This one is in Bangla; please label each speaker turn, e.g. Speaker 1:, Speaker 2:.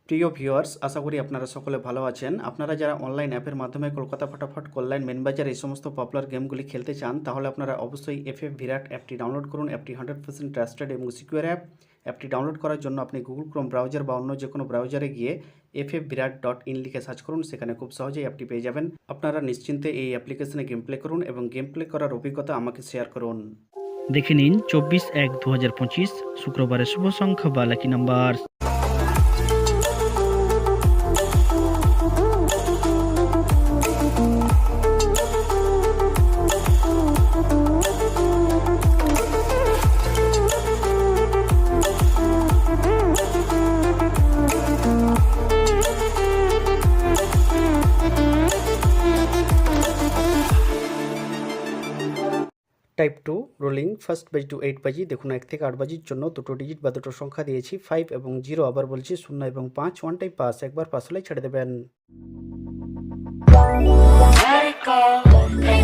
Speaker 1: প্রিয় ভিউয়ার্স, আশা করি আপনারা সকলে ভালো আছেন। আপনারা যারা অনলাইন অ্যাপের মাধ্যমে কলকাতা ফটাফট, কল্যাণ, মেনবাজার এই সমস্ত পপুলার গেমগুলি খেলতে চান, তাহলে আপনারা অবশ্যই এফএফ বিরাট অ্যাপটি ডাউনলোড করুন। অ্যাপটি 100% ট্রাস্টেড এবং সিকিউর অ্যাপ। অ্যাপটি ডাউনলোড করার জন্য আপনি গুগল ক্রোম ব্রাউজার বা অন্য যে কোনো ব্রাউজারে গিয়ে ffvirat.in লিখে সার্চ করুন। সেখানে খুব সহজেই অ্যাপটি পেয়ে যাবেন। আপনারা নিশ্চিন্তে এই অ্যাপ্লিকেশনে গেম প্লে করুন এবং গেম প্লে করার অভিজ্ঞতা আমাকে শেয়ার করুন।
Speaker 2: দেখে নিন 24/1/2025 শুক্রবারের শুভ সংখ্যা বা lucky number.
Speaker 1: Type 2 rolling first বাজি টু 8 বাজি। দেখুন 1 থেকে 8 বাজির জন্য দুটো ডিজিট বা দুটো সংখ্যা দিয়েছি 5 এবং 0। আবার বলছি 0 এবং 5। ওয়ান টাইপ পাস, একবার পাস হলেই ছেড়ে দেবেন।
Speaker 3: Let it go, let